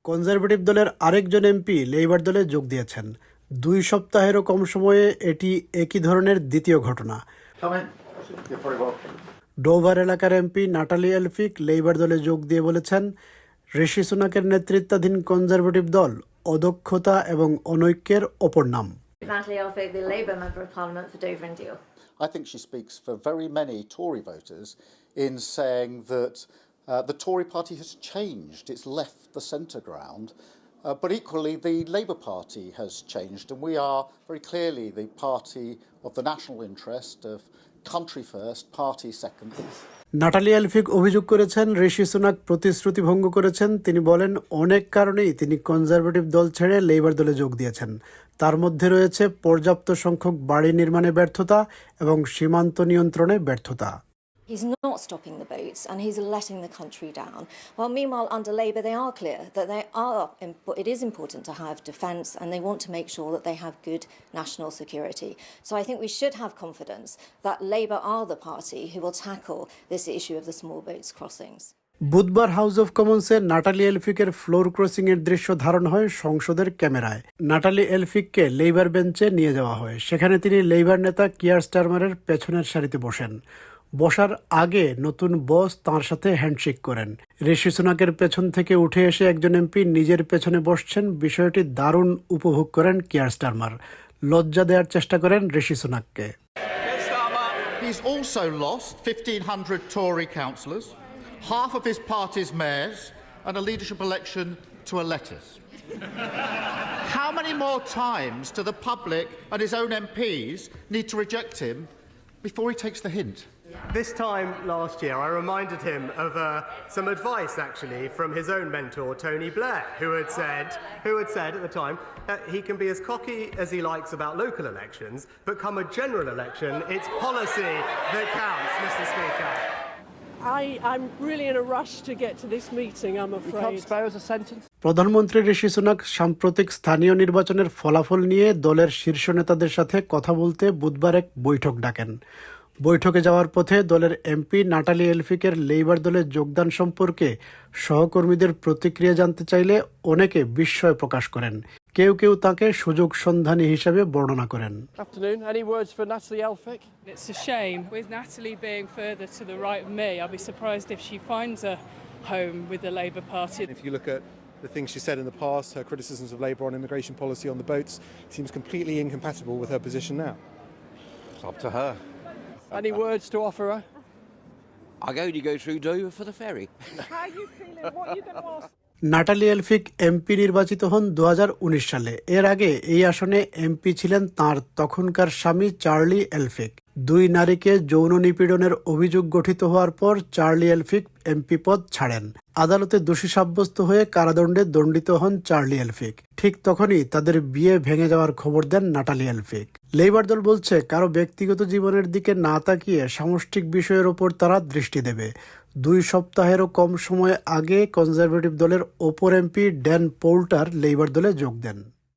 Conservative দলের আরেকজন MP labour দলে যোগ দিয়েছেন। 2 সপ্তাহেরও কম সময়ে এটি একই ধরনের দ্বিতীয় ঘটনা। ডোভার এলাকার এমপি নাটালি এলফিক লেবার দলে যোগ দিয়ে বলেছেন, ঋষি সুনাকের নেতৃত্বাধীন কনজারভেটিভ দল অদক্ষতা এবং অনৈক্যের অপর নাম। Natalie Elphicke, the Labour Member of Parliament for Dover and Deal. I think she speaks for very many Tory voters in saying that the Tory party has changed. It's left the centre ground. But equally, the Labour Party has changed, and we are very clearly the party of the national interest, of country first, party second. Natalie Elphicke অভিযোগ করেছেন, ঋষি Sunak প্রতিশ্রুতি ভঙ্গ করেছেন। তিনি বলেন, অনেক কারণেই তিনি কনজারভেটিভ দল ছেড়ে লেবার দলে যোগ দিয়েছেন। তার মধ্যে রয়েছে পর্যাপ্ত সংখ্যক বাড়ি নির্মাণে ব্যর্থতা এবং সীমান্ত নিয়ন্ত্রণে ব্যর্থতা। He's not stopping the boats and he's letting the country down. While meanwhile, under Labour, they are clear that it is important to have defence and they want to make sure that they have good national security. So I think we should have confidence that Labour are the party who will tackle this issue of the small boats crossings. বুধবার house of কমন্সে Natalie এলফিকের floor crossing এর দৃশ্য ধারণ হয় সংসদের ক্যামেরায়। Natalie এলফিককে labour বেঞ্চে নিয়ে যাওয়া হয়। সেখানে তিনি লেবার নেতা কিয়ার স্টারমারের পেছনের সারিতে বসেন। বসার আগে নতুন বস তাঁর সাথে হ্যান্ডশেক করেন। ঋষি সুনাকের পেছন থেকে উঠে এসে একজন এমপি নিজের পেছনে বসছেন। বিষয়টি দারুণ উপভোগ করেন কিয়ার স্টারমার। লজ্জা দেওয়ার চেষ্টা করেন ঋষি সুনাককে। He's also lost 1,500 Tory councillors, half of his party's mayors, and a leadership election to a lettuce. How many more times do the public and his own MPs need to reject him before he takes the hint? This time last year, I reminded him of some advice, actually, from his own mentor, Tony Blair, who had said at the time that he can be as cocky as he likes about local elections, but come a general election, it's policy that counts, Mr. Speaker. I'm really in a rush to get to this meeting, I'm afraid. You can't spare us a sentence? প্রধানমন্ত্রী ঋষি Sunak সাম্প্রতিক স্থানীয় নির্বাচনের ফলাফল নিয়ে দলের শীর্ষ নেতাদের সাথে কথা বলতে বুধবার এক বৈঠক ডাকেন। বৈঠকে যাওয়ার পথে দলের এমপি নাটালি এলফিকের লেবার দলে যোগদান সম্পর্কে সহকর্মীদের প্রতিক্রিয়া জানতে চাইলে অনেকে বিস্ময় প্রকাশ করেন। কেউ কেউ তাকে সুযোগ সন্ধানী হিসেবে বর্ণনা করেন। Afternoon. Any words for Natalie Elphicke? It's a shame. With Natalie being further to the right of me, I'll be surprised if she finds a home with the Labour Party. If you look at the things she said in the past, her criticisms of Labour on immigration policy on the boats seems completely incompatible with her position now. It's up to her. Any words to offer her? I only go through Dover for the ferry. How are you feeling? What are you going to ask? Natalie Elphicke MP নির্বাচিত হন 2019 সালে। এর আগে এই আসনে MP ছিলেন তাঁর তখনকার স্বামী চার্লি এলফিক। 2 নারীকে যৌন নিপীড়নের অভিযোগ গঠিত হওয়ার পর চার্লি এলফিক এমপি পদ ছাড়েন। আদালতে দোষী সাব্যস্ত হয়ে কারাদণ্ডে দণ্ডিত হন চার্লি এলফিক। ঠিক তখনই তাদের বিয়ে ভেঙে যাওয়ার খবর দেন নাটালি এলফিক। লেবার দল বলছে, কারো ব্যক্তিগত জীবনের দিকে না তাকিয়ে সামষ্টিক বিষয়ের ওপর তারা দৃষ্টি দেবে। 2 সপ্তাহেরও কম সময় আগে কনজারভেটিভ দলের অপর এমপি ড্যান পোল্টার লেবার দলে যোগ দেন।